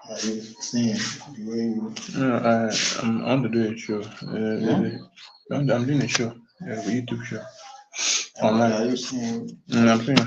Are you seeing the way you? I want to do a show. I'm doing a show, a YouTube show online. Are you seeing? I'm seeing.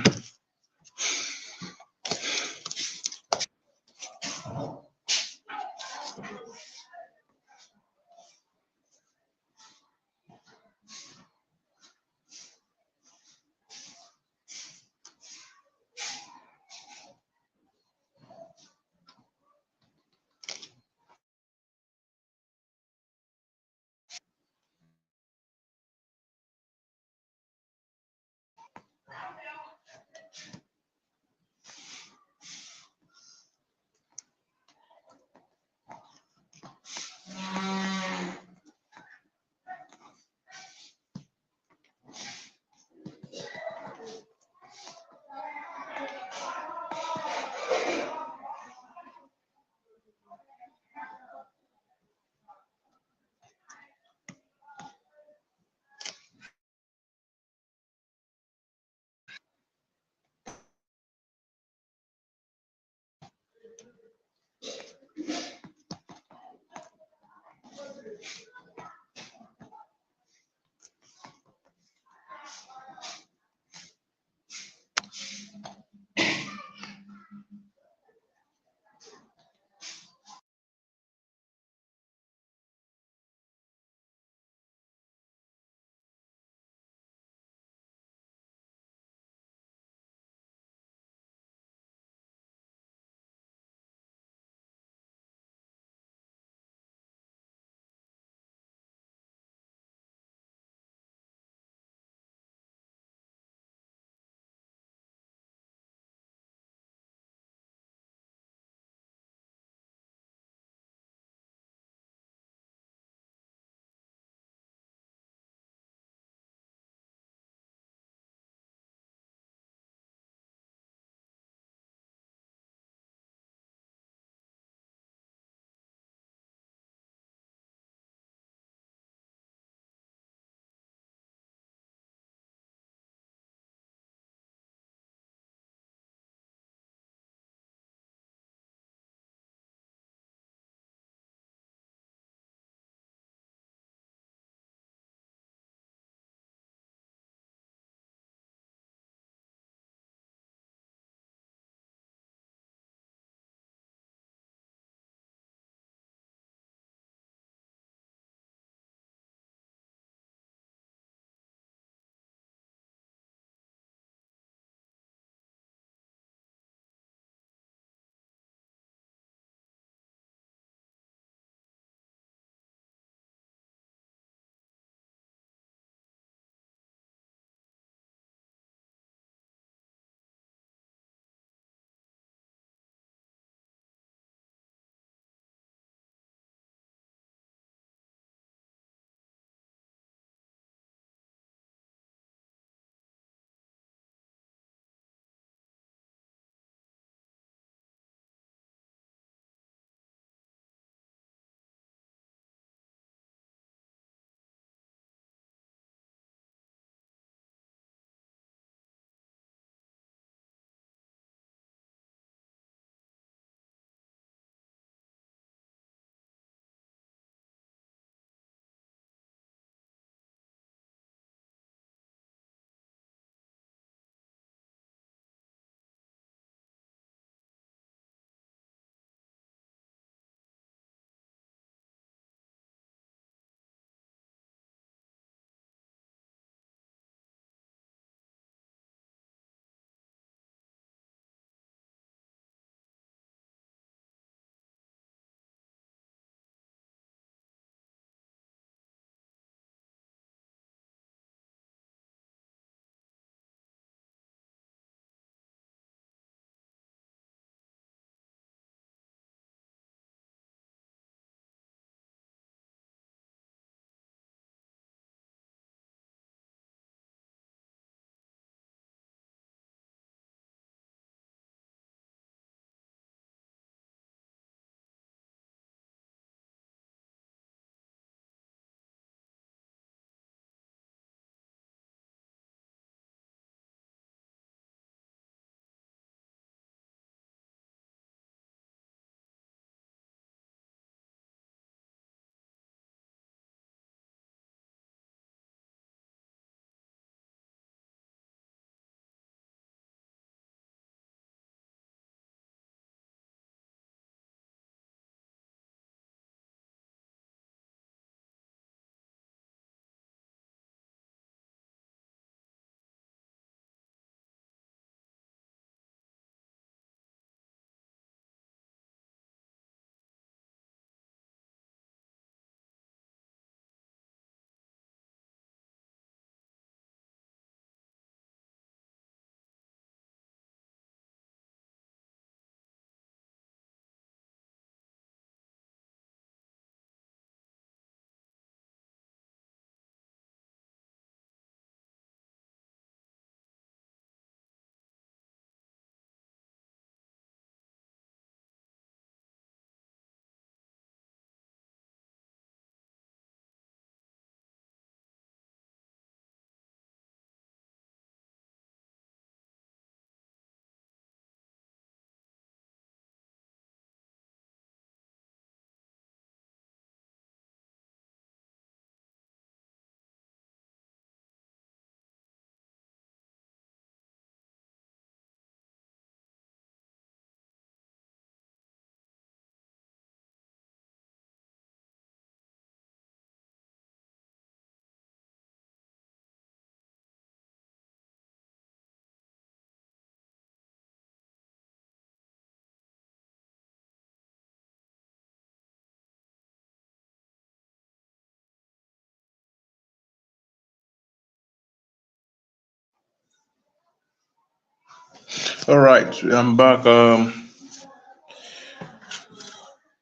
All right, I'm back.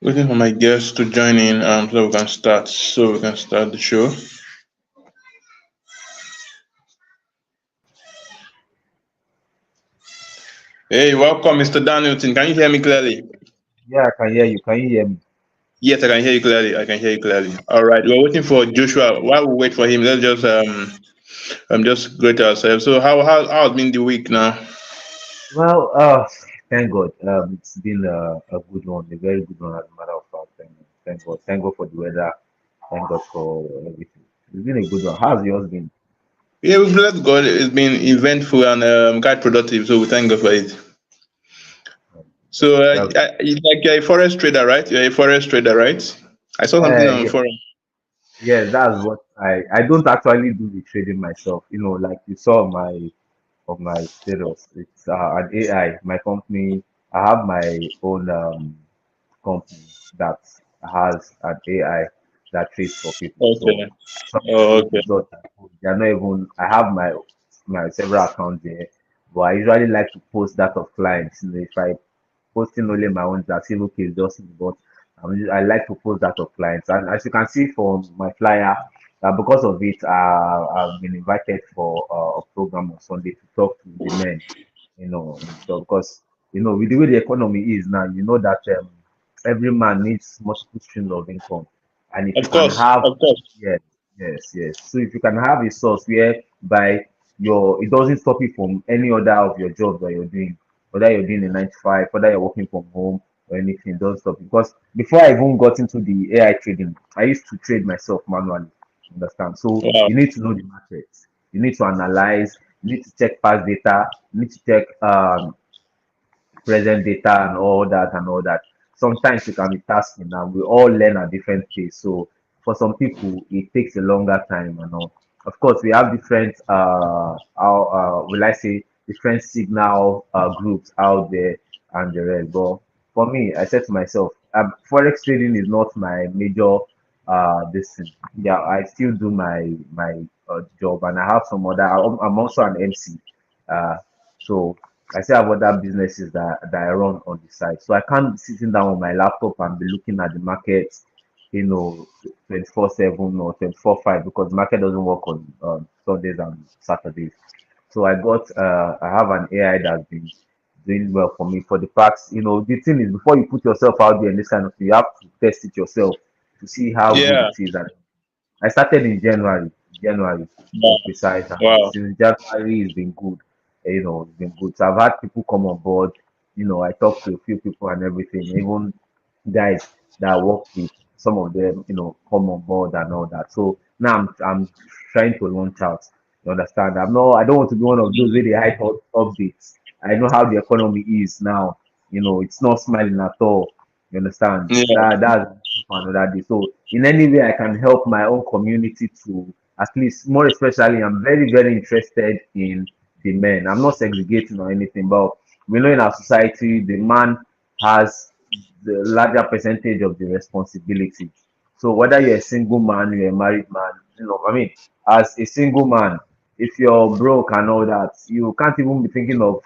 Waiting for my guests to join in. So we can start. So we can start the show. Hey, welcome, Mr. Danielson. Can you hear me clearly? Yeah, I can hear you. Can you hear me? Yes, I can hear you clearly. I can hear you clearly. All right, we're waiting for Joshua. While we wait for him, let's just greet ourselves. So how's been the week now? Well, thank God. It's been a good one, a very good one, as a matter of fact. Thank God. Thank God for the weather. Thank God for everything. It's been a good one. How's yours been? Yeah, we've blessed God. It's been eventful and quite productive. So we thank God for it. Um, So that's like you're a forest trader, right? You're a forest trader, right? I saw something on yeah, forum. yes, that's what I don't actually do the trading myself. Like you saw of my status. It's an AI. My company. I have my own company that has an AI that trades for people. So Okay. some of Oh, those okay. results, they are not even. I have my several accounts there, but I usually like to post that of clients. If I posting only my own, that say okay, just me, but I like to post that of clients. And as you can see from my flyer, because of it, I've been invited for a program on Sunday to talk to the men, and stuff. Because with the way the economy is now, you know that every man needs multiple streams of income, and if you Of can course, have, of course. yes, yes. So if you can have a source whereby it doesn't stop you from any other of your jobs that you're doing, whether you're doing a 9 to 5, whether you're working from home or anything, don't stop. Because before I even got into the AI trading, I used to trade myself manually. Understand? So Wow. you need to know the market. You need to analyze. You need to check past data. You need to check present data and all that. Sometimes it can be tasking and we all learn at different pace. So for some people it takes a longer time and all. Of course we have different how will I say different signal groups out there and the rest. But for me, I said to myself, forex trading is not my major this thing. Yeah, I still do my job and I have some other I'm also an MC. Uh so I still have other businesses that I run on the side. So I can't be sitting down on my laptop and be looking at the market, 24/7 or 24/5 because the market doesn't work on Sundays and Saturdays. So I have an AI that's been doing well for me for the past, the thing is before you put yourself out there in this kind of thing, you have to test it yourself to see how good Yeah. it is. And I started in January to be Wow. precise, and Wow. since January it's been good. It's been good. So I've had people come on board. I talked to a few people and everything, even guys that I work with. Some of them, come on board and all that. So now I'm trying to launch out. You understand? I don't want to be one of those really high updates. I know how the economy is now. It's not smiling at all. You understand? Yeah. That's for another day. So in any way I can help my own community to at least more especially I'm very, very interested in the men. I'm not segregating or anything, but we know in our society the man has the larger percentage of the responsibility. So whether you're a single man, you're a married man, I mean, as a single man, if you're broke and all that, you can't even be thinking of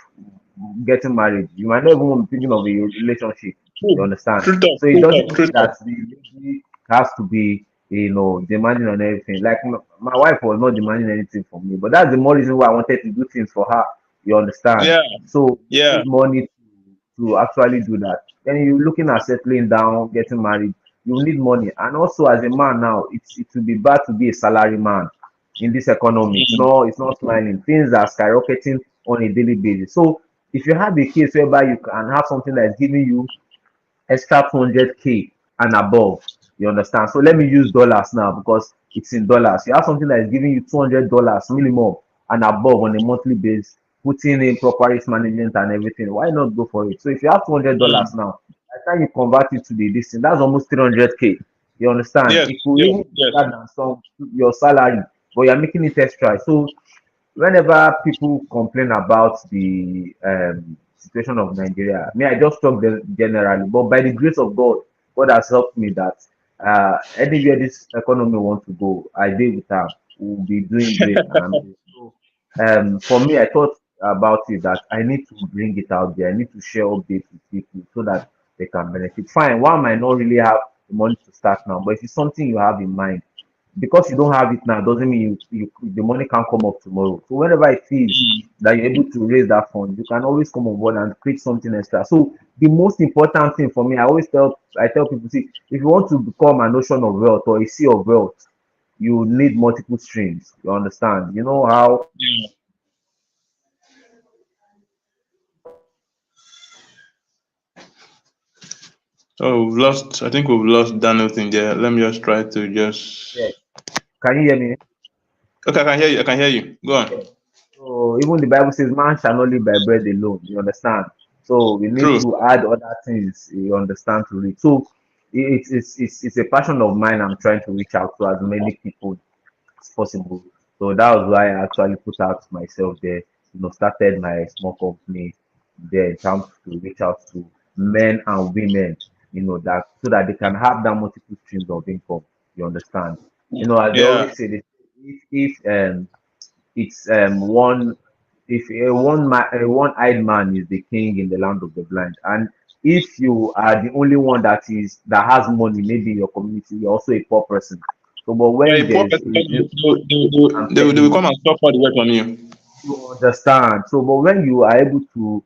getting married. You might not even want to be thinking of a relationship. You True. understand? True talk. So it True doesn't talk. True mean talk. that the lady has to be, demanding on everything. Like my wife was not demanding anything from me, but that's the more reason why I wanted to do things for her. You understand? Yeah. So you Yeah. need money to actually do that. Then you're looking at settling down, getting married. You need money, and also as a man now, it will be bad to be a salary man in this economy. Mm. It's not smiling. Things are skyrocketing on a daily basis. So if you have a case whereby you can have something that is giving you extra 200K and above. You understand? So let me use dollars now because it's in dollars. You have something that is giving you $200 minimum and above on a monthly base, putting in proper risk management and everything. Why not go for it? So if you have $200 Mm. now, by the time you convert it to the distance, that's almost 300K. You understand? Yes. It could Yes. even be Yes. better than some your salary, but you're making it extra. So whenever people complain about the situation of Nigeria, me, I just talk generally. But by the grace of God, God has helped me that anywhere this economy wants to go, I deal with her. We'll be doing great, and I'm doing. So for me, I thought about it that I need to bring it out there. I need to share updates with people so that they can benefit. Fine, one might not really have the money to start now, but if it's something you have in mind, because you don't have it now doesn't mean the money can't come up tomorrow. So whenever it is that you're able to raise that fund, you can always come on board and create something extra. So the most important thing for me, I tell people, see, if you want to become an ocean of wealth or a sea of wealth, you need multiple streams. You understand? You know how Yeah. Oh, we've lost. I think we've lost Daniel thing there. Let me just try to yeah. just. Can you hear me? Okay, I can hear you. I can hear you. Go on. Yeah. So even the Bible says, "Man shall not live by bread alone." You understand? So we need True. to add other things. You understand to read. So it's a passion of mine. I'm trying to reach out to as many people as possible. So that was why I actually put out myself there. Started my small company there in terms to reach out to men and women. That so that they can have that multiple streams of income. You understand? As they Yeah. always say, if it's one if a one-eyed man is the king in the land of the blind, and if you are the only one that has money, maybe in your community, you're also a poor person. So, but Yeah, when a poor there's person, I'm they telling will you, come and stop all the work on you. you understand. So, but when you are able to,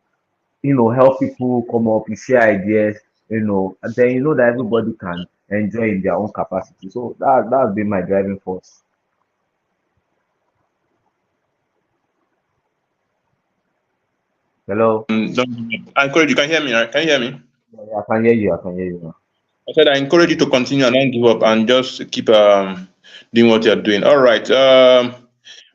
help people come up, you share ideas, and then you know that everybody can enjoy in their own capacity. So that's been my driving force. Hello. I encourage you. Can you hear me? Right? Can you hear me? Yeah, yeah, I can hear you. I can hear you now. I said I encourage you to continue and don't give up and just keep doing what you're doing. All right.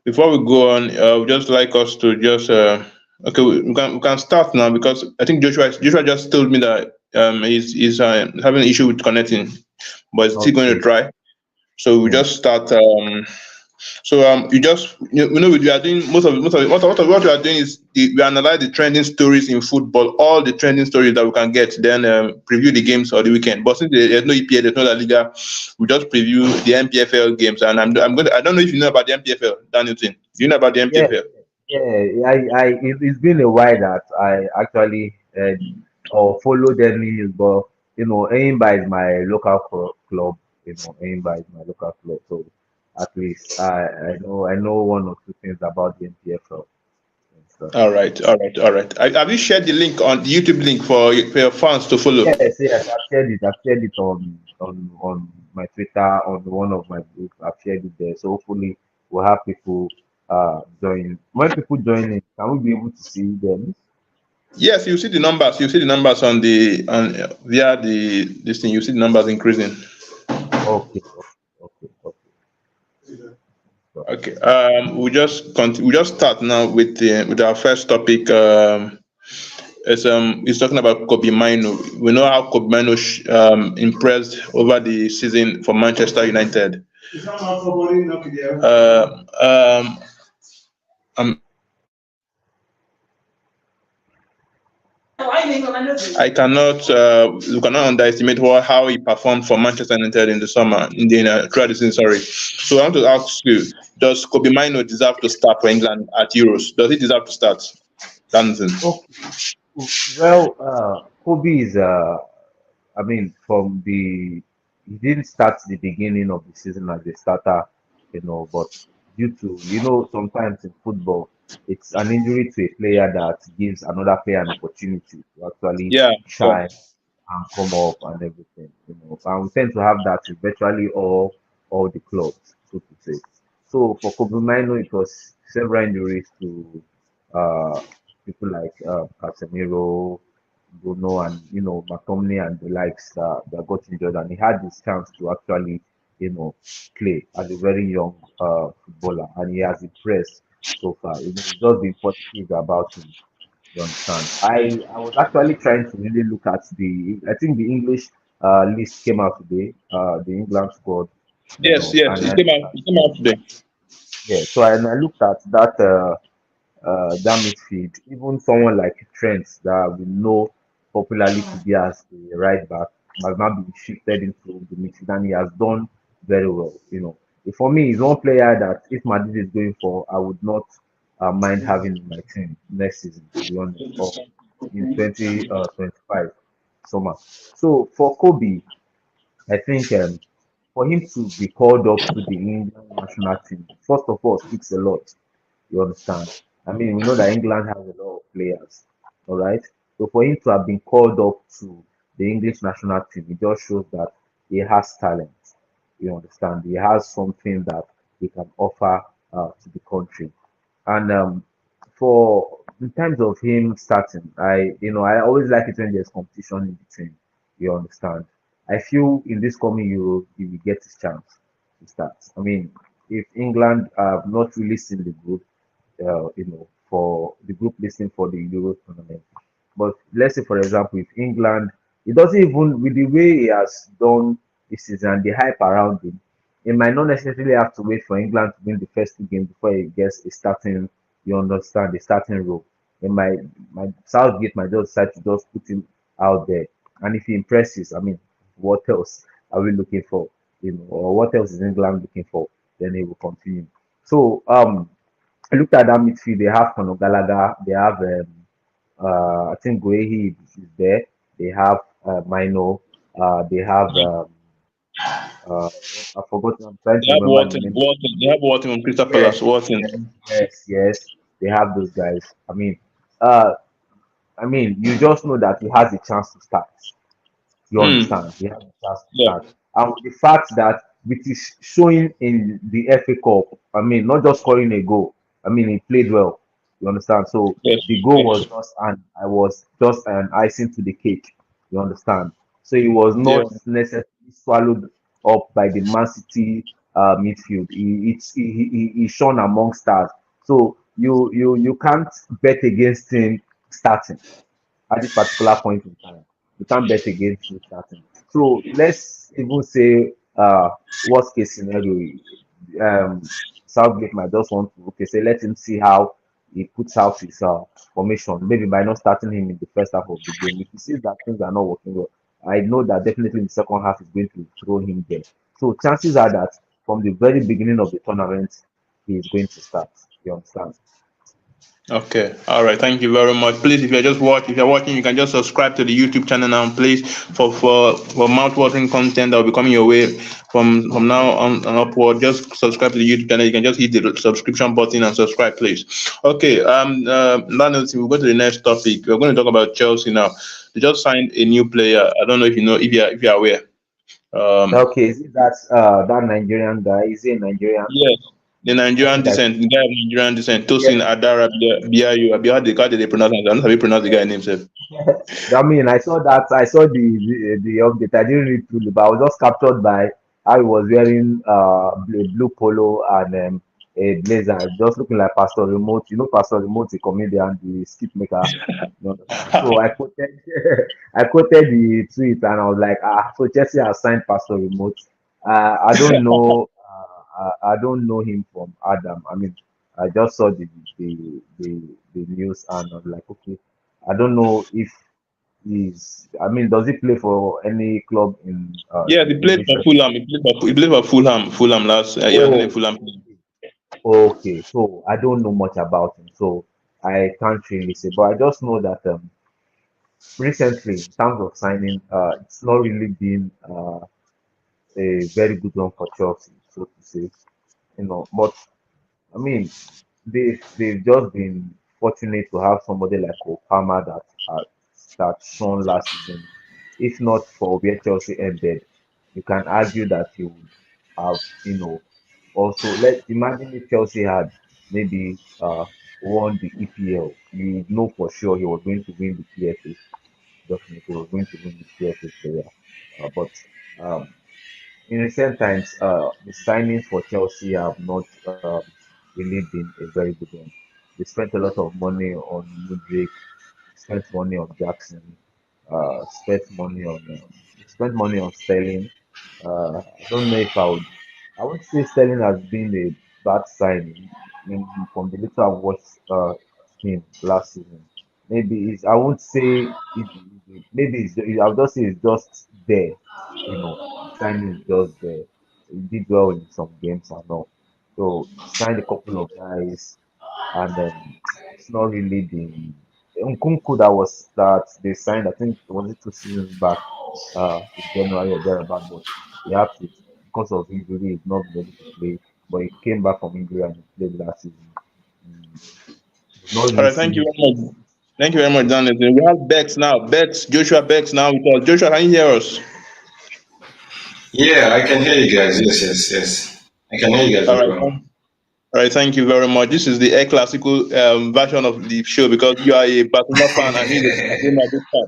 Before we go on, would just like us to just okay, we can start now because I think Joshua just told me that he's having an issue with connecting, but he's still going to Okay. try. So we Yeah. just start. So you just we are doing what we are doing is we analyze the trending stories in football, all the trending stories that we can get, then preview the games of the weekend. But since there's no EPL, there's no La Liga, we just preview the NPFL games. And I don't know if you know about the NPFL, Daniel. Do you know about the Yeah, NPFL? yeah. It's been a while that I actually or followed any, but Aimba is my local club. Aimba is my local club. So at least I know one or two things about the NPFL and stuff. All right, all right, all right. Have you shared the link on the YouTube link for your fans to follow? Yes, yes. I've shared it. I've shared it on my Twitter on one of my groups. I've shared it there. So hopefully we'll have people join. When people join in, can we be able to see them? Yes, you see the numbers. You see the numbers on the on via the this thing. You see the numbers increasing. Okay, okay, okay. So, Okay. We just start now with our first topic. It's talking about Kobe Mino. We know how Kobe Mino impressed over the season for Manchester United. Uh, um, I cannot you cannot underestimate how he performed for Manchester United in the summer in the throughout the season. Sorry. So I want to ask you: does Kobe Mino deserve to start for England at Euros? Does he deserve to start? Danson. okay. Well, Kobe is I mean, he didn't start the beginning of the season as a starter, but due to, sometimes in football, it's an injury to a player that gives another player an opportunity to actually Yeah. Yeah. shine and come up and everything. And we tend to have that in virtually all the clubs, so to say. So for Kobe Mino, it was several injuries to uh, people like Casemiro, Bruno, and McTominay and the likes that got injured, and he had this chance to actually play as a very young footballer, and he has impressed so far. It's just been positive about him. You understand? I was actually trying to really look at I think the English list came out today, the England squad, Yes. Yes. and It came out. It came out today. I looked at that midfield, even someone like Trent that we know popularly to be as a right back has now been shifted into the midfield and he has done very well. For me, he's one player that if Madrid is going for, I would not mind having in my team next season, to be honest, or in 2025 summer. So for Kobe, I think for him to be called up to the England national team, first of all, speaks a lot. You understand? I mean, we know that England has a lot of players, all right? So for him to have been called up to the English national team, it just shows that he has talent. You understand? He has something that he can offer to the country. And for in terms of him starting, I always like it when there's competition in between. You understand? I feel in this coming Euro, he will get his chance to start. I mean, if England have not really seen the group, for the group listing for the Euro tournament. But let's say, for example, if England, it doesn't even with the way he has done this season and the hype around him, he might not necessarily have to wait for England to win the first two games before he gets a starting. You understand the starting role. And my Southgate might just decide to just put him out there, and if he impresses, I mean, what else are we looking for? Or what else is England looking for? Then he will continue. So I looked at that midfield. They have Conor Gallagher. They have I think Guehi is there. They have Mino. They have uh, I forgot. I'm trying They to have remember the Walton, name. Walton. They have Walton from Crystal Yes, Palace. Walton. yes, yes, yes. They have those guys. Uh, you just know that he has a chance to start. You Hmm. understand? He has a chance to Yeah. start. And with the fact that with his showing in the FA Cup, not just scoring a goal, he played well. You understand? So Yes. the goal was Yes. just an I was just an icing to the cake. You understand? So he was Yeah. not necessarily swallowed up by the Man City midfield. He shone among stars. So you can't bet against him starting at this particular point in time. You can't bet against him starting. So let's even say worst case scenario, um, Southgate might just want to okay say let him see how he puts out his formation. Maybe by not starting him in the first half of the game. If he sees that things are not working well, I know that definitely in the second half is going to throw him there. So chances are that from the very beginning of the tournament, he is going to start. You understand? Okay. All right. Thank you very much. Please, if you're watching, you can just subscribe to the YouTube channel now, please, for mouth-watering content that will be coming your way from now on and upward. Just subscribe to the YouTube channel. You can just hit the subscription button and subscribe, please. Okay. Now we'll go to the next topic. We're going to talk about Chelsea now. They just signed a new player. I don't know if you know if you're aware. Um, Okay, is it that Nigerian guy? Is he a Nigerian? yes, the I Nigerian think I descent, the guy of Nigerian descent, Tosin yes. Adara Biayu. How did they pronounce it? I don't know how they pronounce the guy name, sir. I saw that. I saw the update. I didn't read through, but I was just captured by how he was wearing a blue polo and a blazer, just looking like Pastor Remote. You know, Pastor Remote, the comedian, the skit maker. You understand? So I quoted, I quoted the tweet, and I was like, so Chelsea has signed Pastor Remote. I don't know. I don't know him from Adam. I just saw the news, and I was like, okay. I don't know if does he play for any club in Yeah, the he played English for Premier Fulham. He played for Fulham. Fulham last. He has been in League? Fulham. Oh, okay. So I don't know much about him, so I can't really say. But I just know that recently, in terms of signing, it's not really been a very good one for Chelsea, so to say. But I mean, they've just been fortunate to have somebody like Opama that shone last season. If not for where Chelsea ended, you can argue that he would have, also let imagine if Chelsea had maybe won the EPL. You know for sure he was going to win the PFA. Definitely, he was going to win the PFA player. But um, in recent times, the signings for Chelsea have not really been a very good one. They spent a lot of money on Mudrik, spent money on Jackson, spent money on Sterling. I don't know if I would say Sterling has been a bad signing from the little I've watched him last season. I won't say maybe I'll just say it's just there. The signing is just there. He did well in some games and all. So signed a couple of guys. and it's not really the Nkunku that they signed. I think it was it 2 seasons back, in January or thereabout. But he had to, because of injury, he's not been able to play. But he came back from injury and he played last season. Mm, We've not All really right, thank you seen. very much. Thank you very much, Daniel. We have Bex now. Bex, Joshua Bex now with us. Joshua, can you hear us? Yeah, I can hear you guys. Yes, yes, yes. I can hear you guys All very right. well. All right, thank you very much. This is the Air Classical version of the show because you are a Barcelona fan and he's a Real Madrid fan.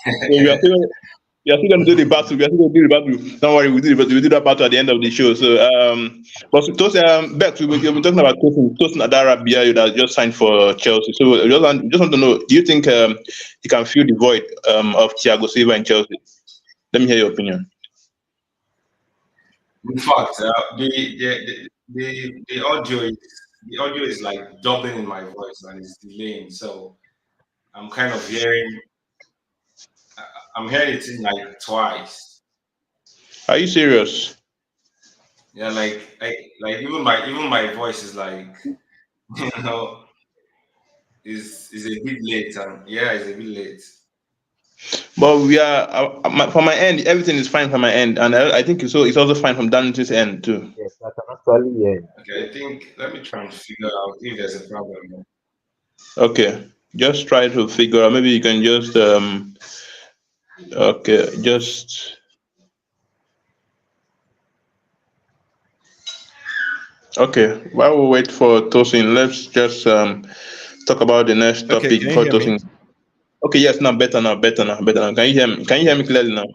So we are still going to do the battle. We are still going to do the battle. Don't worry, we'll do that battle at the end of the show. So, but those Bex, we've been talking about Tosin Adara Biayo that just signed for Chelsea. So, we just want to know, do you think he can fill the void of Thiago Silva in Chelsea? Let me hear your opinion. In fact, the audio is like doubling in my voice and it's delaying. So I'm kind of hearing I'm hearing it in like twice. Are you serious? Yeah, like even my voice is like you know is a bit late and yeah, it's a bit late. But we are from my end, everything is fine from my end, and I think it's also fine from Dan's end too. Yes, I can actually hear him. Okay, I think let me try and figure out if there's a problem. Okay, just try to figure out. Maybe you can just okay, just okay. While we wait for Tosin, let's just talk about the next Okay, topic can you before hear me? Tosin. Okay, yes, now better now, better now, better now. Can you hear me? Can you hear me clearly now?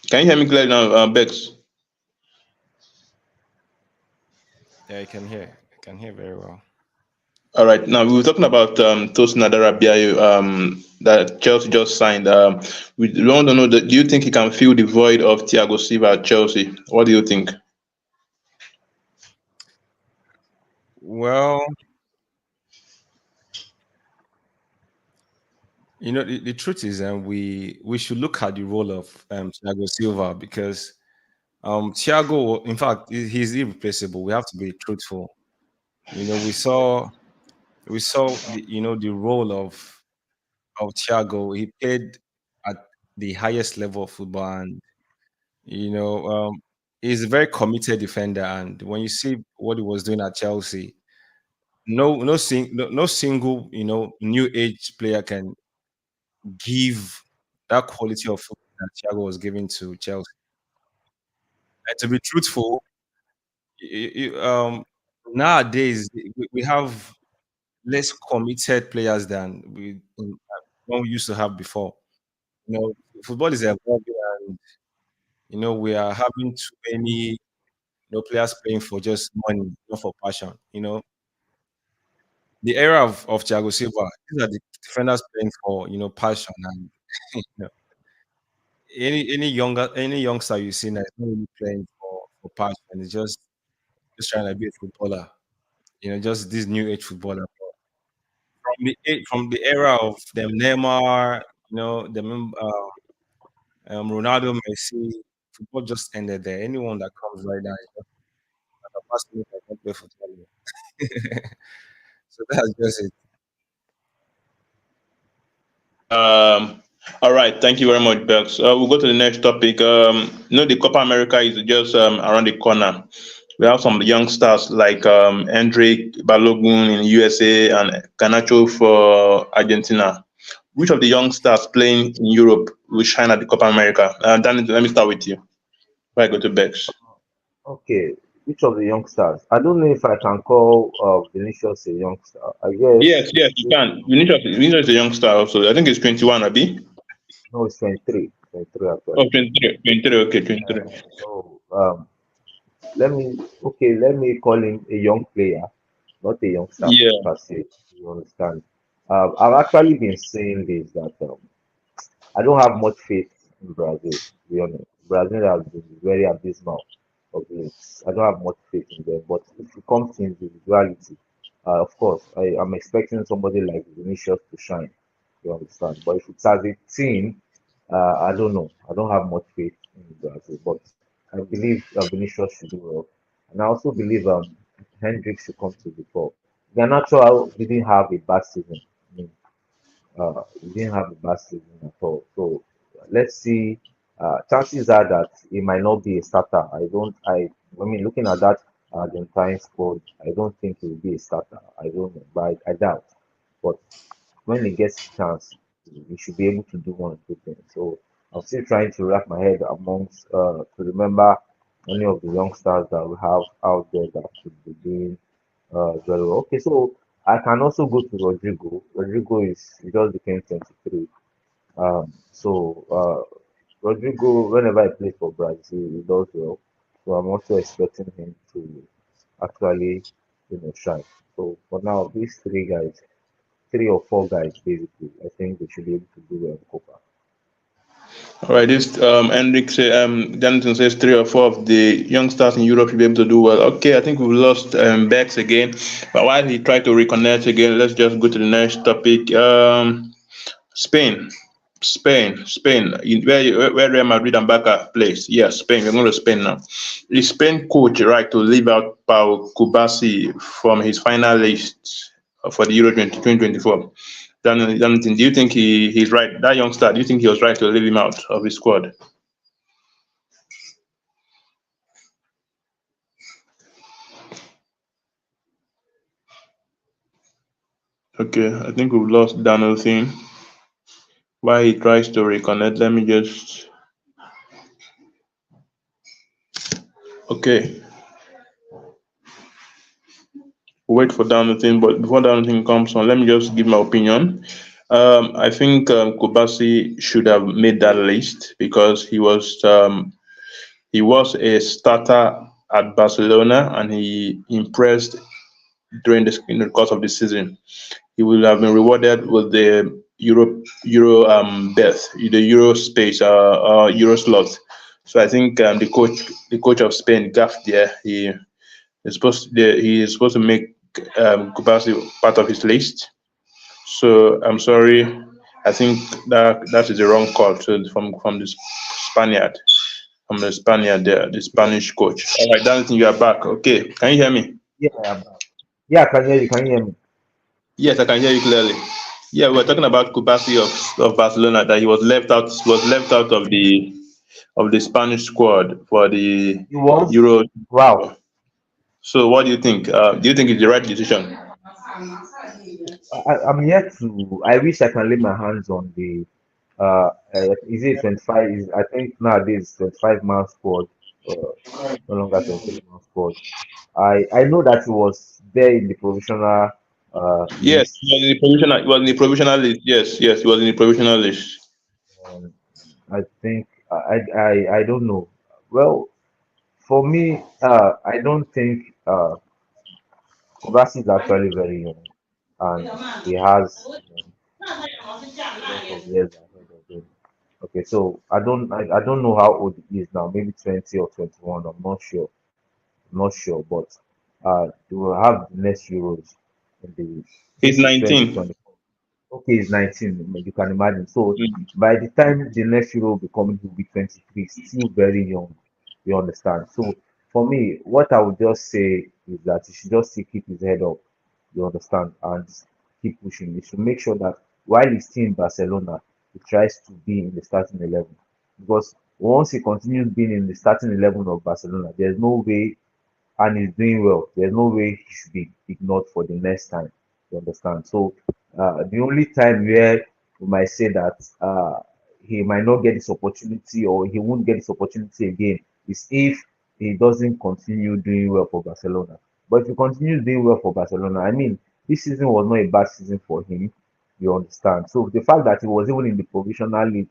Can you hear me clearly now, Bex? Yeah, I can hear. I can hear very well. All right. Now we were talking about Tosin Adarabioyo that Chelsea just signed. We want to know that do you think he can fill the void of Thiago Silva at Chelsea? What do you think? Well, the truth is, we should look at the role of Thiago Silva because Thiago, in fact, he's irreplaceable. We have to be truthful. We saw the role of Thiago. He played at the highest level of football, and you know, he's a very committed defender. And when you see what he was doing at Chelsea, no single new age player can give that quality of football that Thiago was giving to Chelsea. And to be truthful, nowadays we have less committed players than one we used to have before. Football is evolving, and we are having too many players playing for just money, not for passion. The era of Thiago Silva, these are the defenders playing for passion, and you know, any youngster you see now is not really playing for passion. It's just trying to be a footballer. Just this new age footballer. From the era of them Neymar, them Ronaldo, Messi, football just ended there. Anyone that comes right now is just a person that can play football. So that's just it. All right. Thank you very much, Bex. We'll go to the next topic. The Copa America is just around the corner. We have some young stars like Hendrik Balogun in USA and Canacho for Argentina. Which of the young stars playing in Europe will shine at the Copa America? Dan, let me start with you. Before I go to Bex. Okay, which of the youngsters? I don't know if I can call Vinicius a youngster. I Yes, guess yes, you can. Vinicius is a young star also. I think he's 21, Abi. no, it's 23, 23 Oh, actually. 23, 23, okay, 23. So let me call him a young player, not a youngster Yeah. per se. You understand? I've actually been saying this that I don't have much faith in Brazil, to be honest. Brazil has been very abysmal of late. I don't have much faith in them. But if it comes to individuality, of course, I'm expecting somebody like Vinicius to shine. You understand? But if it's as a team, I don't know. I don't have much faith in Brazil. But I believe Vinicius should do well, and I also believe Hendrick should come to the fore. Garnacho didn't have a bad season. I mean, he didn't have a bad season at all. So let's see. Chances are that he might not be a starter. I don't. I mean, looking at that Argentine squad, I don't think he will be a starter. I don't know, but I doubt. But when he gets a chance, he should be able to do one or two things. So I'm still trying to wrap my head amongst to remember any of the youngsters that we have out there that could be doing very well. Okay, so I can also go to Rodrigo. Rodrigo is he just became 23. Rodrigo, whenever he plays for Brazil, he does well. So I'm also expecting him to actually, shine. So for now, these three guys, three or four guys basically, I think they should be able to do well in Copa. All right, this Enric say, Jonathan says three or four of the youngsters in Europe should be able to do well. Okay, I think we've lost Bex again, but while he tried to reconnect again, let's just go to the next topic. Spain, Spain. Where Real Madrid and Barca plays. Yeah, Spain. We're going to Spain now. Is Spain coach right to leave out Pau Kubasi from his final list for the Euro 2024? Jonathan, do you think he's right? That youngster, do you think he was right to leave him out of his squad? Okay, I think we've lost Jonathan. While he tries to reconnect, let me just. Okay, wait for Jonathan, but before Jonathan comes on, let me just give my opinion. I think Kubasi should have made that list because he was a starter at Barcelona and he impressed during the in the course of the season. He will have been rewarded with the Euro berth, the Euro space, Euro slot. So I think the coach of Spain, Gaff, there, he is supposed to make Kubasi part of his list. So I'm sorry. I think that is the wrong call from the Spaniard, there, the Spanish coach. All right, Jonathan, you are back. Okay, can you hear me? Yeah, I'm back. Yeah, I can hear you. Can you hear me? Yes, I can hear you clearly. Yeah, we were talking about Kubasi of Barcelona that he was left out of the Spanish squad for the You was? Euro. Wow. So what do you think? Do you think it's the right decision? I'm yet to. I wish I can lay my hands on the. Is it 25? I think nowadays 25-man squad. Uh, no longer 23-man squad. I know that he was there in the provisional Yes, list. he was in the provisional list. Yes, yes, he was in the provisional list. Um, I think I don't know. Well, for me, I don't think Kovacic is actually very young, and he has a lot of years ahead of him. Okay, so I don't know how old he is now. Maybe 20 or 21. I'm not sure. I'm not sure, but they will have the next Euros in the He's this is 19. 2024. Okay, he's 19. You can imagine. So Mm. by the time the next Euro will be coming, he'll be 23. Still very young. You understand? So for me, what I would just say is that he should just still keep his head up. You understand? And keep pushing. He should make sure that while he's still in Barcelona, he tries to be in the starting 11. Because once he continues being in the starting 11 of Barcelona, there's no way and he's doing well. There's no way he should be ignored for the next time. You understand? So the only time where we might say that he might not get this opportunity or he won't get this opportunity again is if he doesn't continue doing well for Barcelona. But if he continues doing well for Barcelona, I mean, this season was not a bad season for him. You understand? So the fact that he was even in the provisional league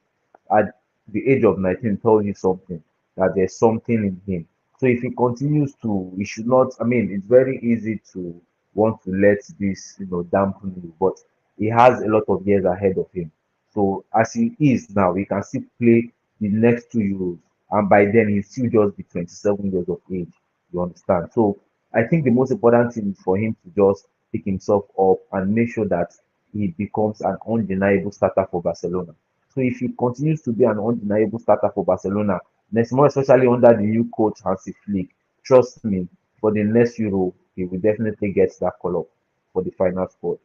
at the age of 19 tells you something that there's something in him. So if he continues to, he should not. I mean, it's very easy to want to let this, dampen you, but he has a lot of years ahead of him. So as he is now, he can still play the next 2 Euros, and by then he'll still just be 27 years of age. You understand? So I think the most important thing is for him to just pick himself up and make sure that he becomes an undeniable starter for Barcelona. So if he continues to be an undeniable starter for Barcelona, Next more especially under the new coach Hansi Flick. Trust me, for the next Euro, he will definitely get that call up for the final spot.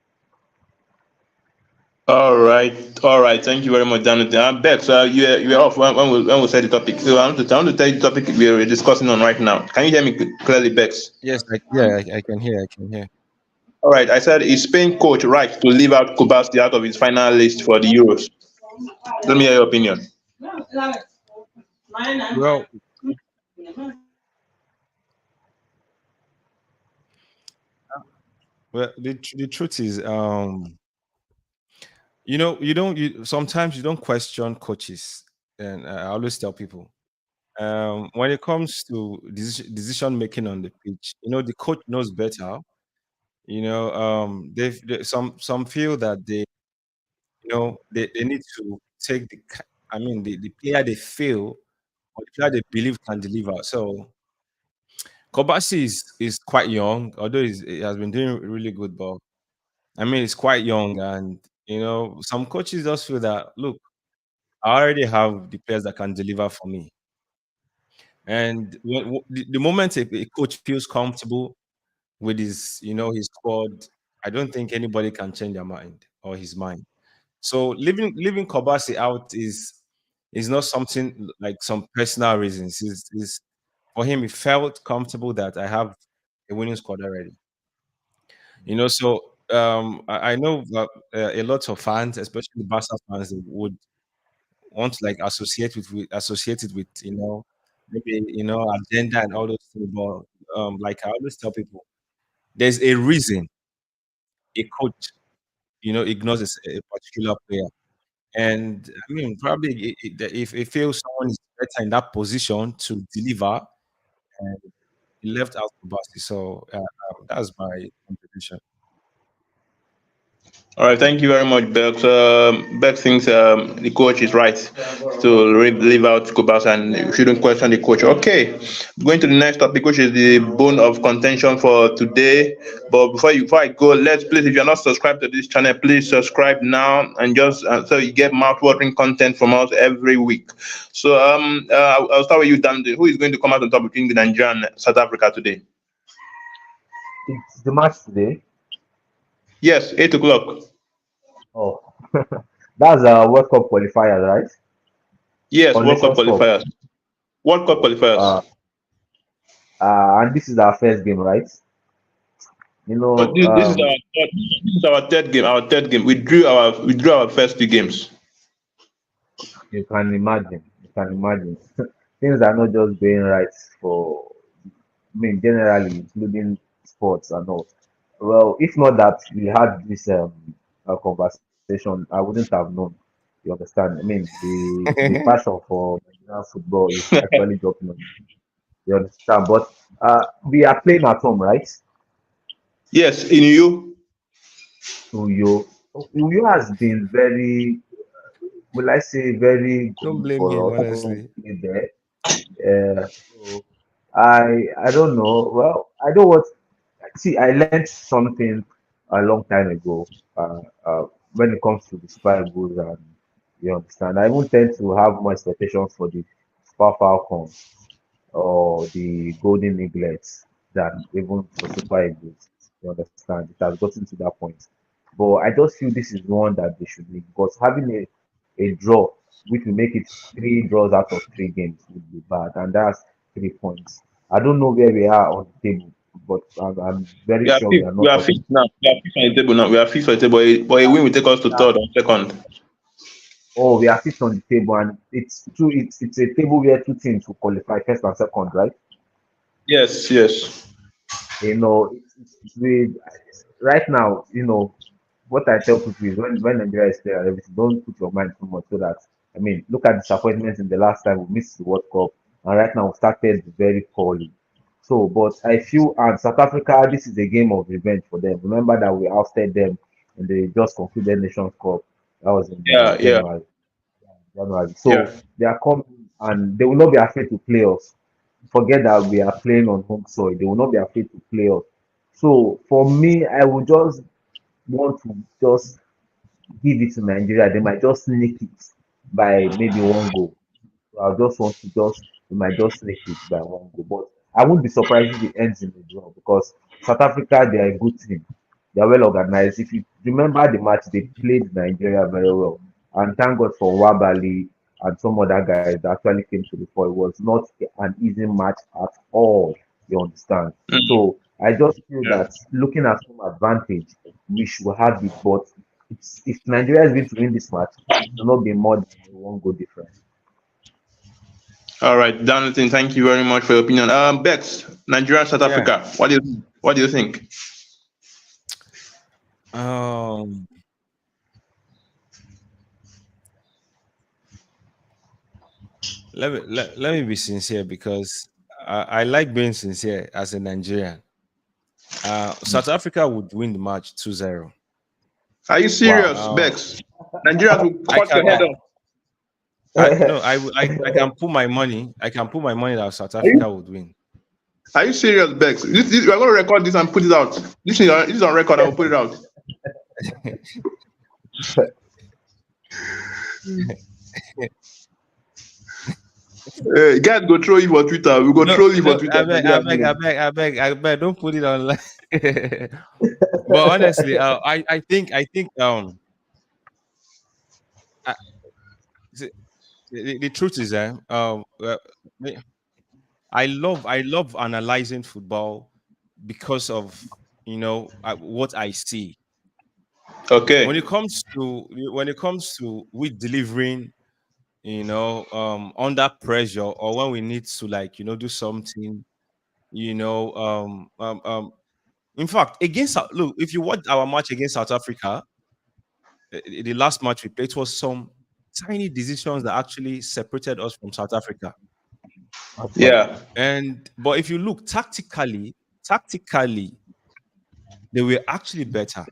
All right. Thank you very much, Jonathan. Bex, you are off when we say the topic. So I want to tell you the topic we are discussing on right now. Can you hear me clearly, Bex? Yes, yeah, I can hear. I can hear. All right. I said, is Spain coach right to leave out Kubasi out of his final list for the Euros? Let me hear your opinion. Well, the truth is, sometimes you don't question coaches, and I always tell people, when it comes to decision making on the pitch, the coach knows better. Some feel that they need to take I mean, the player they feel or the player they believe can deliver. So Kobasi is quite young, although he has been doing really good, but I mean, it's quite young, and some coaches just feel that, look, I already have the players that can deliver for me. And the moment a coach feels comfortable with his squad, I don't think anybody can change their mind or his mind. So leaving Kobasi out is not something like some personal reasons. Is For him, he felt comfortable that I have a winning squad already. So I know that a lot of fans, especially Barca fans, they would want to like associate it with maybe agenda and all those things. But like I always tell people, there's a reason a coach ignores a particular player. And I mean, probably if it feels someone is better in that position to deliver, and he left out Kubasi. So that's my contribution. All right, thank you very much, Bex. Bex thinks the coach is right to leave out Kubas and you shouldn't question the coach. Okay, going to the next topic, which is the bone of contention for today. But before I go, let's please, if you're not subscribed to this channel, please subscribe now and just so you get mouth-watering content from us every week. So I'll start with you, Dan. Who is going to come out on top between Nigeria and South Africa today? It's the match today. Yes, 8 o'clock. Oh, that's World Cup qualifiers, right? Yes, Or World Cup Nations Cup. qualifiers. World Cup qualifiers. Uh, and this is our first game, right? You But know, this is our third game. Our third game. We drew our first 2 games. you can imagine. You can imagine. Things are not just going right for, I mean, generally, including sports and all. Well, if not that we had this conversation, I wouldn't have known. You understand? I mean, the passion for Nigerian football is actually dropping on. You understand? But we are playing at home, right? Yes, in you. Uyo, Uyo has been very, will I say, very Don't good blame for him, us when honestly. we play there. So I don't know. Well, I don't want. See, I learned something a long time ago when it comes to the Super Eagles, and you understand. I even tend to have more expectations for the Super Falcons or the Golden Eaglets than even for Super Eagles. You understand? It has gotten to that point. But I just feel this is one that they should win because having a draw, which will make it 3 draws out of 3 games, would be bad. And that's 3 points. I don't know where we are on the table, but I'm very We are sure we fifth. are We not are top. fifth now. We are fifth on the table now. We are fifth on the table. But a win will take us to third or second. Oh, we are fifth on the table, and it's a table where 2 teams will qualify first and second, right? Yes, yes. You know, with right now, what I tell people is when Nigeria is there, everything, don't put your mind too much so that I mean, look at disappointments in the last time we missed the World Cup, and right now we started very poorly. So, but I feel and South Africa, this is a game of revenge for them. Remember that we ousted them and they just concluded Nations Cup. That was in Yeah, yeah, January. yeah. So they are coming and they will not be afraid to play us. Forget that we are playing on home soil. They will not be afraid to play us. So for me, I would just want to just give it to Nigeria. They might just sneak it by maybe 1 goal. So I just want to just we might just snake it by one goal. But I won't be surprised if it ends in a draw because South Africa they are a good team. They are well organized. If you remember the match, they played Nigeria very well. And thank God for Wabali and some other guys that actually came to the fore. It was not an easy match at all. You understand? Mm, So I just feel yeah. that looking at some advantage, we should have it. But if Nigeria is going to win this match, it will not be more than a one goal difference. All right, Jonathan, thank you very much for your opinion. Bex, Nigeria, South Yeah. Africa. What do you think? Um. Let me be sincere because I like being sincere as a Nigerian. South Africa would win the match 2-0. Are you Wow. serious, Bex? Nigerians will I cut your can head Wow. off. I no I can put my money. I can put my money that South Are you, Africa would win. are you serious, Bex? We're going to record this and put it out. This is on record. I will put it out. Guys, go throw you for Twitter. We go No, troll you for no, Twitter. I beg, I beg, I beg, I beg, I beg. Don't put it online. But honestly, I, see, the truth is, me- I love analyzing football because of what I see when Okay. it comes to we delivering under pressure or when we need to do something you know in fact look, if you watch our match against South Africa, the last match we played, it was some tiny decisions that actually separated us from South Africa. Actually, Yeah. And but if you look tactically, they were actually better.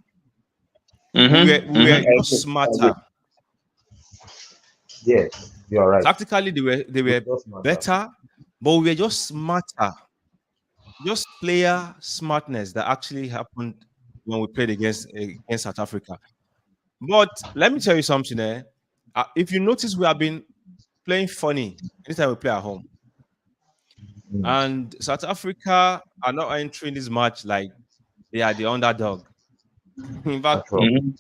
We were I just agree. I agree. smarter. yes, you are right. Tactically, they We were just matter. better, but we were just smarter. Just player smartness that actually happened when we played against South Africa. But let me tell you something, eh? If you notice, we have been playing funny anytime we play at home. Mm, And South Africa are not entering this match like they are the underdog. In fact, at all. Mhm.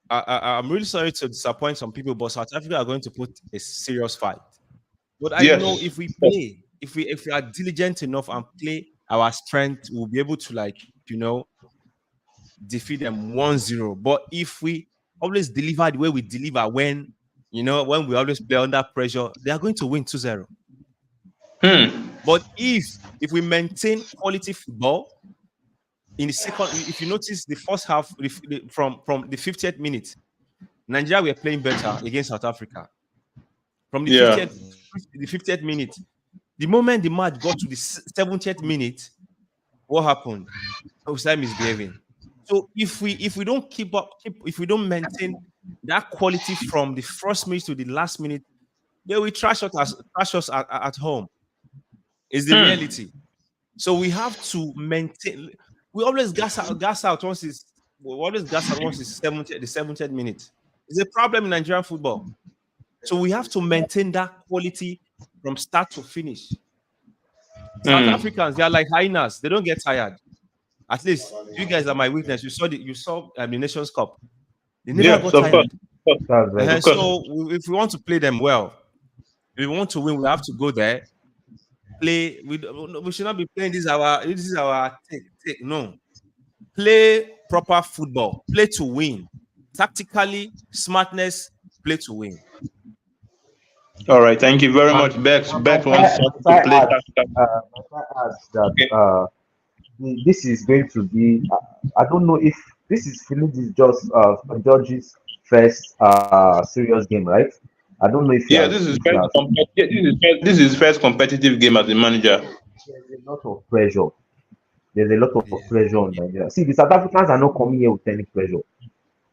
I'm really sorry to disappoint some people, but South Africa are going to put a serious fight. But I know Yes. if we play, if we are diligent enough and play our strength, we'll be able to defeat them 1-0. But if we always deliver the way we deliver when we always play under pressure, they are going to win 2-0. Hmm. But if we maintain quality football in the second, if you notice the first half from the 50th minute, Nigeria were playing better against South Africa. From the Yeah. 50th minute, the moment the match got to the 70th minute, what happened? We started misbehaving. So if we don't if we don't maintain that quality from the first minute to the last minute, they will trash us at home. Is the Hmm. reality. So we have to maintain. We always gas out once it's 70th minute. It's a problem in Nigerian football. So we have to maintain that quality from start to finish. South Hmm. Africans, they are like hyenas. They don't get tired. At least you guys are my witness. You saw the Nations Cup. They never Yes, got of course. tired. That's very Of true. course. So if we want to play them well, if we want to win, we have to go there, play. We should not be playing this is our take. No, play proper football. Play to win. Tactically, smartness. Play to win. All right. Thank you very And much, Bex. my Bex wants side, us my to side play adds, tactical. my side adds that Okay. this is going to be. I don't know if this is Philip is just George's first serious game, right? I don't know Yeah, this is if you have seen. this is first competitive game as a manager. There's a lot of pressure. There's a lot of Yeah. pressure on Nigeria. See, the South Africans are not coming here with any pressure.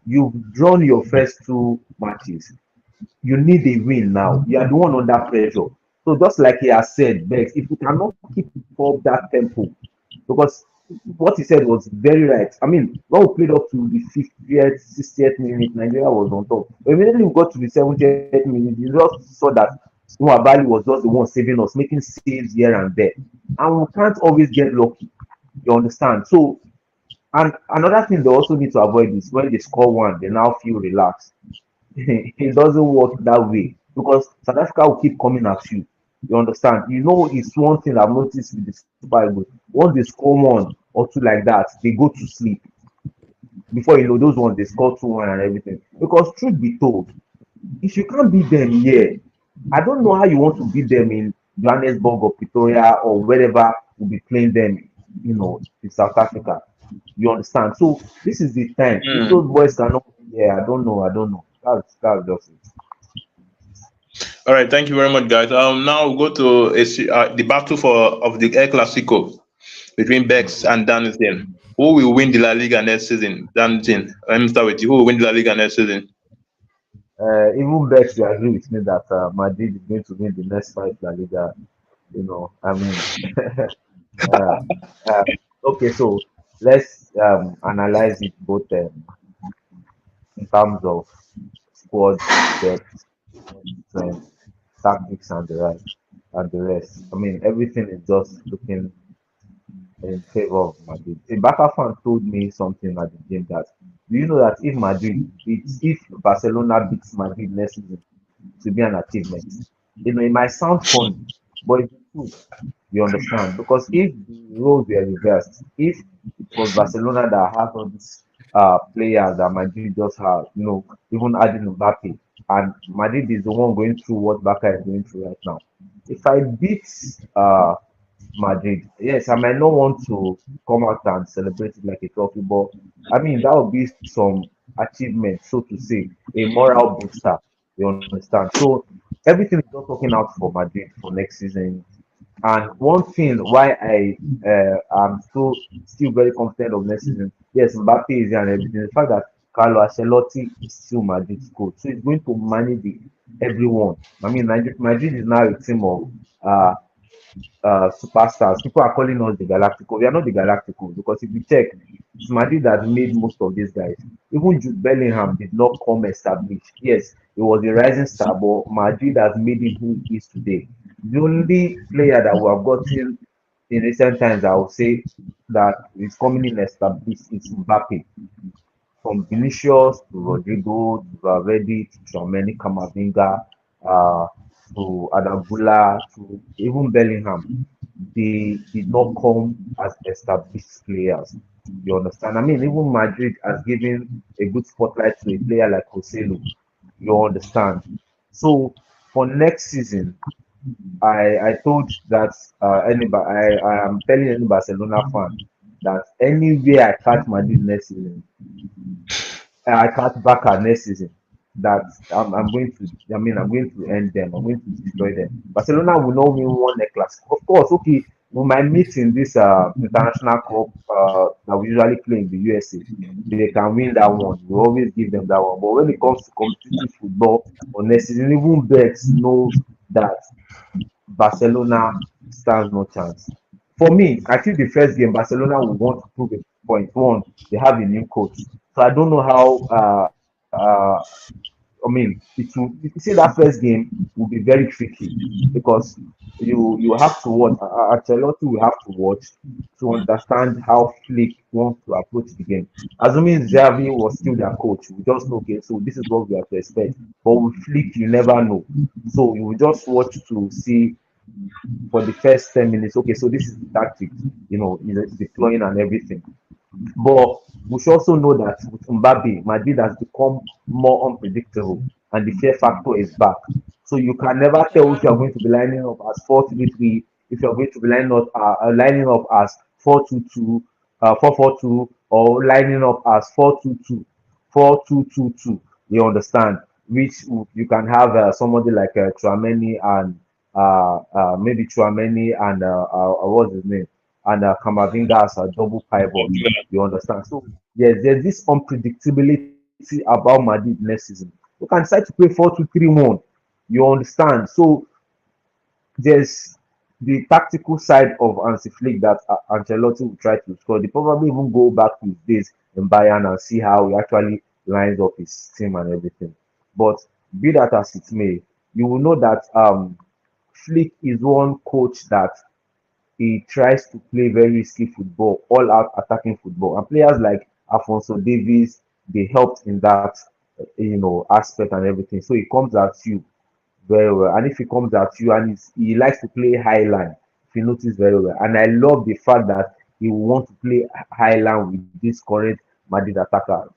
You've drawn your first two matches. You need a win now. You are the one under pressure. So just like he has said, Bex, if you cannot keep up that tempo, because what he said was very right. I mean, when we played up to the 50th, 60th minute, Nigeria was on top. But immediately we got to the 70th minute, you just saw that Nwabali was just the one saving us, making saves here and there. And we can't always get lucky. You understand? So, and another thing they also need to avoid is when they score one, they now feel relaxed. It doesn't work that way because South Africa will keep coming at you. You understand? You know, it's one thing I've noticed with the Super Eagles. Once they score one or two like that, they go to sleep. Before you know, those ones they score 2-1 and everything. Because truth be told, if you can't beat them here, I don't know how you want to beat them in Johannesburg or Pretoria or wherever will be playing them, in South Africa. You understand? So this is the time. If Mm. those boys cannot be here, I don't know. I don't know. That's just it. All right, thank you very much, guys. Now we'll go to the battle of the El Clasico between Bex and Danielson. Who will win the La Liga next season? Danielson, let me start with you. Who will win the La Liga next season? Even Bex will agree with me that Madrid is going to win the next five La Liga. I mean, uh, uh, okay, so let's analyze it both in terms of squad depth, strength, tactics, and the rest. I mean, everything is just looking in favor of Madrid. A Barca fan told me something at the game that, do you know that if Barcelona beats Madrid next season, to be an achievement. It might sound funny, but it's the truth. You understand? Because if the roles were reversed, if it was Barcelona that has all these players that Madrid just have, even adding Mbappe, and Madrid is the one going through what Barca is going through right now. If I beat Madrid, yes, I might not want to come out and celebrate it like a trophy, but I mean that would be some achievement, so to say, a moral booster. You understand? So everything is just working out for Madrid for next season. And one thing why I am still very confident of next season, yes, Mbappe is here and everything. The fact that Carlo Ancelotti is still Madrid's coach, so he's going to manage everyone. I mean, Madrid is now a team of uh, superstars. People are calling us the Galacticos. We are not the Galacticos because if you check, it's Madrid that made most of these guys. Even Jude Bellingham did not come established. Yes, he was a rising star, but Madrid has made him who he is today. The only player that we have gotten in recent times, I would say, that is coming in established is Mbappe. From Vinicius to Rodrigo to Valverde to Tchouaméni, Camavinga, uh, to Adagula to even Bellingham, they did not come as established players. You understand? I mean, even Madrid has given a good spotlight to a player like Joselu. You understand? So for next season, I told that I am telling any Barcelona fan that anywhere I catch Madrid next season, I can't back her next season. That I'm going to, I'm going to end them. I'm going to destroy them. Barcelona will not win one necklace. Of course, okay, we might meet in this international cup that we usually play in the USA. They can win that one. We always give them that one. But when it comes to competitive football, or next season, even Bex knows that Barcelona stands no chance. For me, I think the first game Barcelona will want to prove a point. One, they have a new coach, so I don't know how. I mean, it will. You see, that first game will be very tricky because you have to watch. Ancelotti will have to watch to understand how Flick wants to approach the game. Assuming Xavi was still their coach, we just know, okay, so this is what we have to expect. But with Flick, you never know. So you will just watch to see for the first 10 minutes. Okay, so this is the tactics, deploying and everything. But we should also know that with Mbappe, Madrid has become more unpredictable and the fear factor is back. So you can never tell if you are going to be lining up as 4-3-3, if you are going to be lining up as 4-2-2, 4-4-2, or lining up as 4-2-2, 4-2-2-2. You understand? Which you can have somebody like Tchouaméni and maybe Chouameni and what's his name, and Kamavinga as a double pivot. You understand? So yes, there's this unpredictability about Madrid next season. You can decide to play 4-2-3-1. You understand? So there's the tactical side of Hansi Flick that Ancelotti will try to score. They probably even go back to his days in Bayern and see how he actually lines up his team and everything. But be that as it may, you will know that Flick is one coach that he tries to play very risky football, all out attacking football. And players like Alfonso Davies, they helped in that, aspect and everything. So he comes at you very well. And if he comes at you and he likes to play high line, if you notice very well. And I love the fact that he will want to play high line with this current Madrid attacker.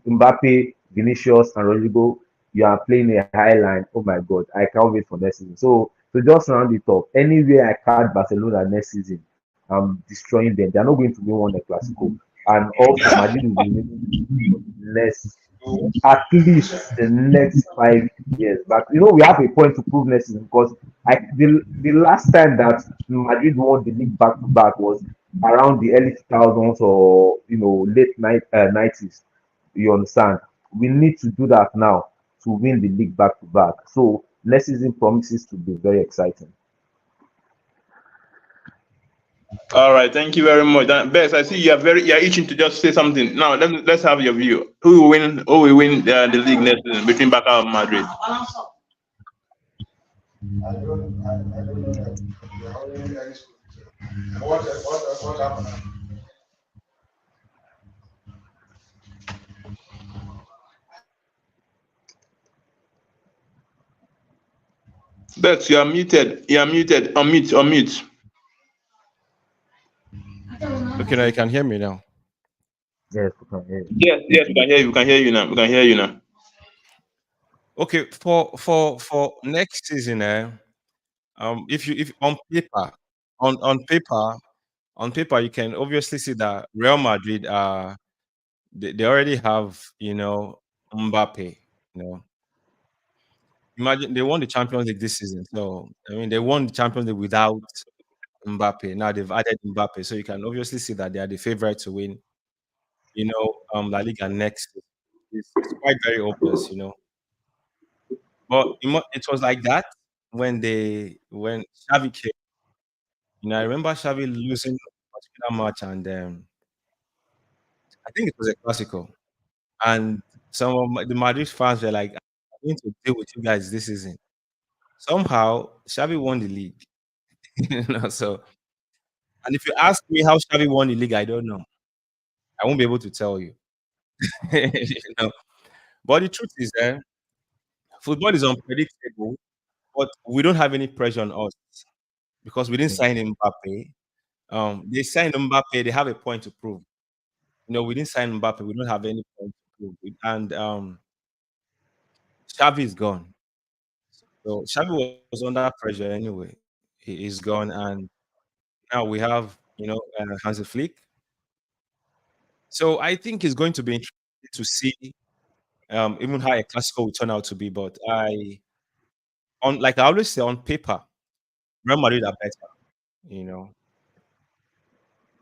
Mbappe, Vinicius, and Rodrigo, you are playing a high line. Oh my God, I can't wait for next season. So to just round it up, anywhere I catch Barcelona next season, I'm destroying them. They are not going to win one the Clasico, and also Madrid will be winning next at least the next 5 years. But we have a point to prove next season because the last time that Madrid won the league back to back was around the early 2000s or late 90s. You understand? We need to do that now to win the league back to back. So next season promises to be very exciting. All right, thank you very much. Bess, I see you're itching to just say something. Now let's have your view. Who will win? Who will win the league next season between Barca and Madrid? I don't know that. They are already any school. What happened? Bess, you are muted. You are muted. Unmute. Unmute. Okay, now you can hear me now. Yes, we can hear you. Yes, we can hear you. We can hear you now. We can hear you now. Okay, for next season, if on paper on paper you can obviously see that Real Madrid they already have Mbappe. You know, imagine they won the Champions League this season. So I mean, they won the Champions League without Mbappe. Now they've added Mbappe, so you can obviously see that they are the favorite to win. La Liga next. It's quite very obvious. But it was like that when Xavi came. I remember Xavi losing a particular match, and I think it was a Clasico. And some of the Madrid fans were like, "I'm going to deal with you guys this season." Somehow, Xavi won the league. So, and if you ask me how Xavi won the league, I don't know. I won't be able to tell you. you know. But the truth is, football is unpredictable, but we don't have any pressure on us because we didn't sign Mbappe. They signed Mbappe. They have a point to prove. We didn't sign Mbappe. We don't have any point to prove. And Xavi is gone. So Xavi was under pressure anyway. He is gone, and now we have Hansi Flick. So I think it's going to be interesting to see even how a Clasico will turn out to be. But like I always say, on paper, Real Madrid are better. You know,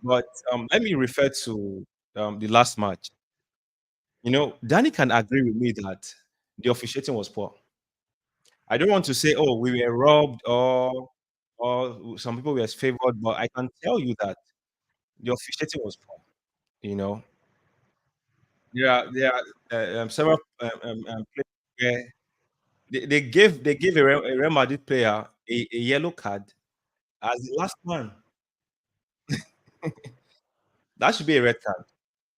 but let me refer to the last match. Danny can agree with me that the officiating was poor. I don't want to say, oh, we were robbed or some people were favored, but I can tell you that the officiating was poor. You know, there are several players where they gave a Real Madrid player a yellow card as the last man. That should be a red card,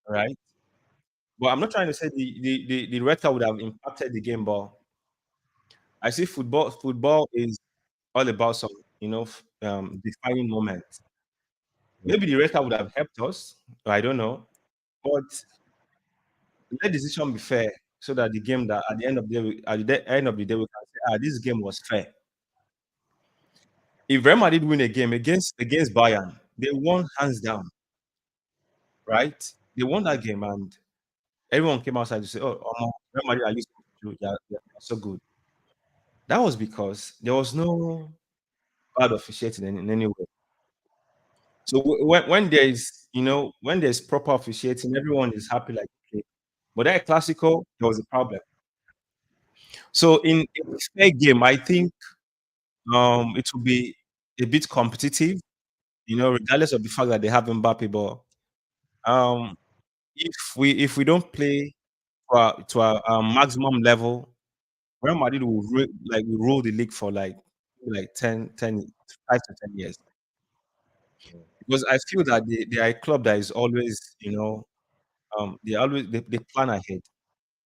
right? But I'm not trying to say the red card would have impacted the game, but I see football is all about some defining moments. Maybe the red card would have helped us. I don't know. But let decision be fair so that the game that at the end of the day, end of the day, we can say, this game was fair. If Real Madrid win a game against Bayern, they won hands down, right? They won that game, and everyone came outside to say, "Oh, Real Madrid are used they're so good." That was because there was no bad officiating in any way. So when there's proper officiating, everyone is happy like okay. But that Classico, there was a problem. So in a fair game, I think it will be a bit competitive, regardless of the fact that they have Mbappe. But um, if we don't play to our maximum level, Real Madrid will rule the league for like 5 to 10 years. Because I feel that they are a club that is always, they plan ahead.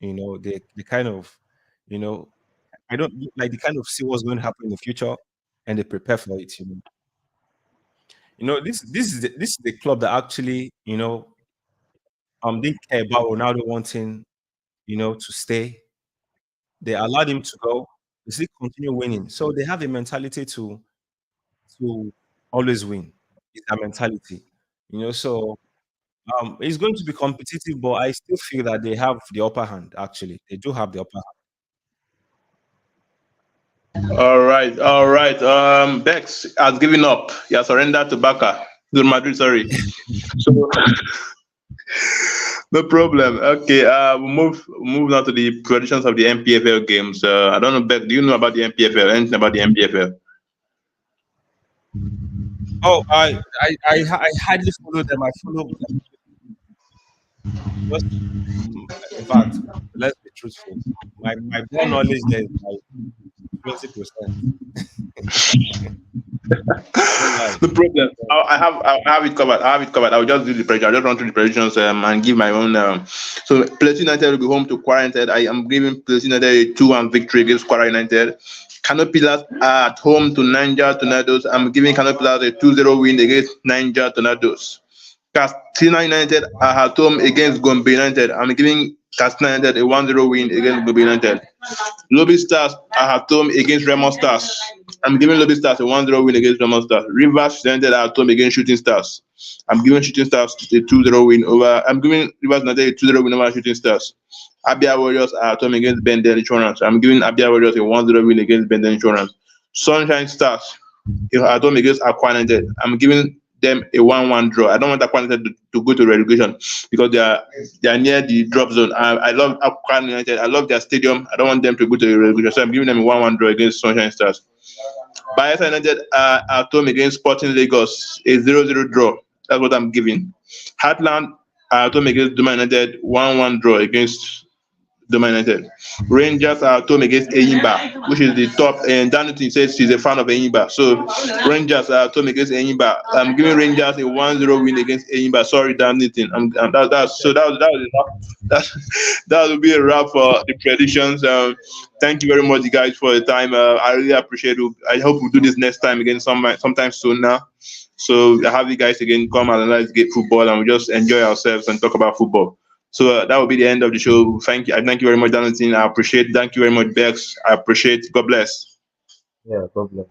They kind of, you know, I don't like they kind of see what's going to happen in the future, and they prepare for it. This is the club that actually, didn't care about Ronaldo wanting, to stay. They allowed him to go. They still continue winning. So they have a mentality to always win. It's a mentality. So it's going to be competitive, but I still feel that they have the upper hand. Actually, they do have the upper All right, all right. Bex has given up. He has surrendered to Barca, to Madrid. Sorry. So no problem. Okay. We'll move now to the predictions of the NPFL games. I don't know, Bex. Do you know about the NPFL? Anything about the NPFL? Oh, I hardly follow them. I follow them just, in fact, let's be truthful. My ball knowledge there is like 20%. I don't lie. No problem. I have it covered. I have it covered. I'll just do the prediction. I'll just run through the predictions and give my own. So Plateau United will be home to Kwara United. I am giving Plateau United a 2-1 victory against Kwara United. Kano Pillars are at home to Niger Tornadoes. I'm giving Kano Pillars a 2-0 win against Niger Tornadoes. Katsina United are at home against Gombe United. I'm giving Katsina United a 1-0 win against Gombe United. Lobby Stars are at home against Remo Stars. I'm giving Lobby Stars a 1-0 win against Remo Stars. Rivers United are at home against Shooting Stars. I'm giving Shooting Stars a 2-0 win over. I'm giving Rivers United a 2-0 win over Shooting Stars. Abia Warriors are at home against Benden Insurance. I'm giving Abia Warriors a 1-0 win against Benden Insurance. Sunshine Stars are at home against Aqua United. I'm giving them a 1-1 draw. I don't want Aqua United to go to relegation because they are near the drop zone. I love Aqua United. I love their stadium. I don't want them to go to the relegation. So I'm giving them a 1-1 draw against Sunshine Stars. Bayelsa United are at home against Sporting Lagos, a 0-0 draw. That's what I'm giving. Heartland are at home against Duma United, 1-1 draw against Doma United. Rangers are at home against Enyimba, which is the top. And Danity says she's a fan of Enyimba. So Rangers are at home against Enyimba. I'm giving Rangers a 1-0 win against Enyimba. Sorry, Danity. That will be a wrap for the predictions. Thank you very much, guys, for the time. I really appreciate it. I hope we'll do this next time again sometime soon now. So I have you guys again come and analyze get football and we just enjoy ourselves and talk about football. So that will be the end of the show. Thank you. I thank you very much, Donaldson. I appreciate. Thank you very much, Bex. I appreciate. God bless. Yeah, God bless.